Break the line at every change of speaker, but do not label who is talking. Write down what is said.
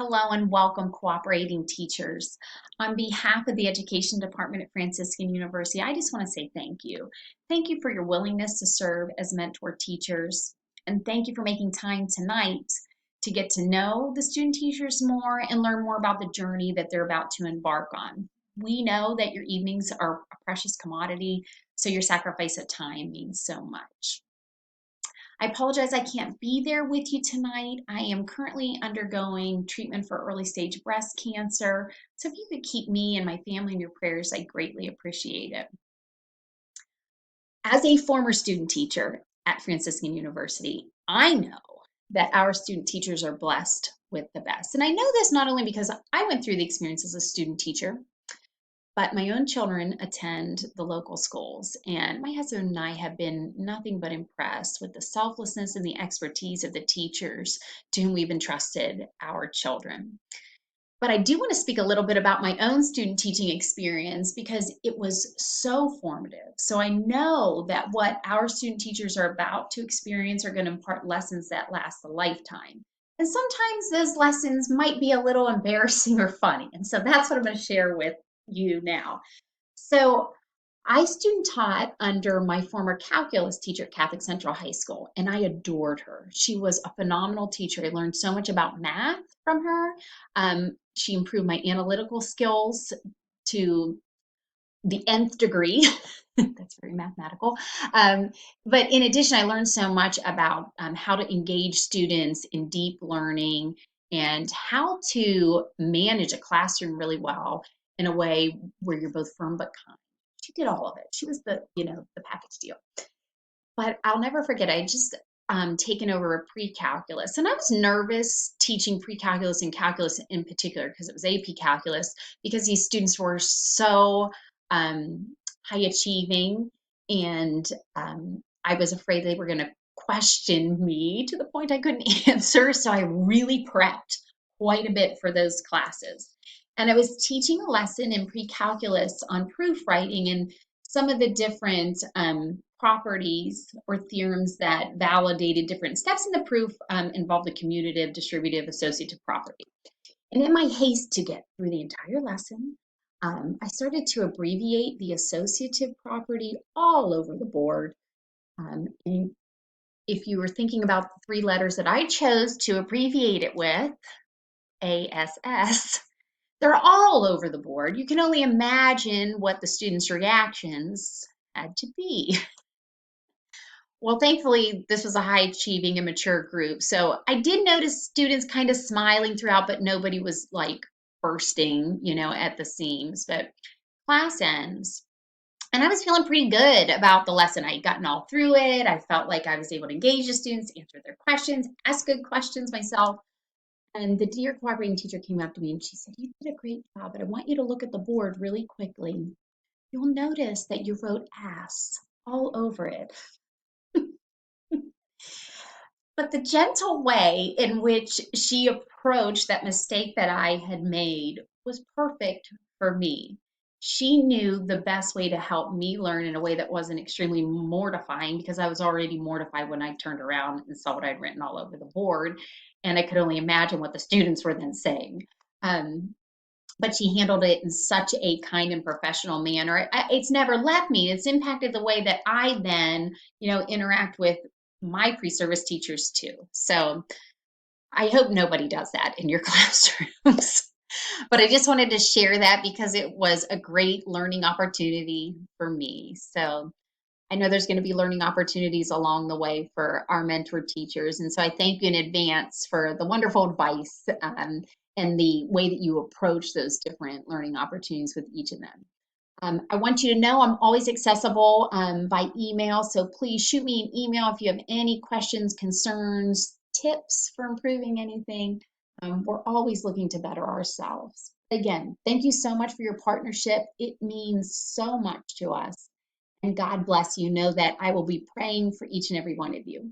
Hello and welcome, cooperating teachers. On behalf of the Education Department at Franciscan University, I just want to say thank you. Thank you for your willingness to serve as mentor teachers, and thank you for making time tonight to get to know the student teachers more and learn more about the journey that they're about to embark on. We know that your evenings are a precious commodity, so your sacrifice of time means so much. I apologize I can't be there with you tonight. I am currently undergoing treatment for early stage breast cancer. So if you could keep me and my family in your prayers, I greatly appreciate it. As a former student teacher at Franciscan University, I know that our student teachers are blessed with the best. And I know this not only because I went through the experience as a student teacher, but my own children attend the local schools, and my husband and I have been nothing but impressed with the selflessness and the expertise of the teachers to whom we've entrusted our children. But I do want to speak a little bit about my own student teaching experience because it was so formative. So I know that what our student teachers are about to experience are going to impart lessons that last a lifetime. And sometimes those lessons might be a little embarrassing or funny. And so that's what I'm going to share with you now. So I student taught under my former calculus teacher at Catholic Central High School, and I adored her. She was a phenomenal teacher. I learned so much about math from her. She improved my analytical skills to the nth degree. That's very mathematical. But in addition, I learned so much about how to engage students in deep learning and how to manage a classroom really well in a way where you're both firm but kind. She did all of it. She was the package deal. But I'll never forget, I just taken over a pre-calculus, and I was nervous teaching pre-calculus and calculus in particular because it was AP calculus, because these students were so high achieving, and I was afraid they were going to question me to the point I couldn't answer. So I really prepped quite a bit for those classes. And I was teaching a lesson in pre-calculus on proofwriting and some of the different properties or theorems that validated different steps in the proof involved the commutative, distributive, associative property. And in my haste to get through the entire lesson, I started to abbreviate the associative property all over the board. And if you were thinking about the three letters that I chose to abbreviate it with, ASS, they're all over the board. You can only imagine what the students' reactions had to be. Well, thankfully, this was a high achieving and mature group. So I did notice students kind of smiling throughout, but nobody was like bursting, at the seams. But class ends. And I was feeling pretty good about the lesson. I had gotten all through it. I felt like I was able to engage the students, answer their questions, ask good questions myself. And the dear cooperating teacher came up to me and she said, "You did a great job, but I want you to look at the board really quickly. You'll notice that you wrote ass all over it." But the gentle way in which she approached that mistake that I had made was perfect for me. She knew the best way to help me learn in a way that wasn't extremely mortifying, because I was already mortified when I turned around and saw what I'd written all over the board. And I could only imagine what the students were then saying. But she handled it in such a kind and professional manner. It's never left me. It's impacted the way that I then, interact with my pre-service teachers too. So I hope nobody does that in your classrooms. But I just wanted to share that because it was a great learning opportunity for me. So I know there's going to be learning opportunities along the way for our mentor teachers. And so I thank you in advance for the wonderful advice and the way that you approach those different learning opportunities with each of them. I want you to know I'm always accessible by email, so please shoot me an email if you have any questions, concerns, tips for improving anything. We're always looking to better ourselves. Again, thank you so much for your partnership. It means so much to us. And God bless you. Know that I will be praying for each and every one of you.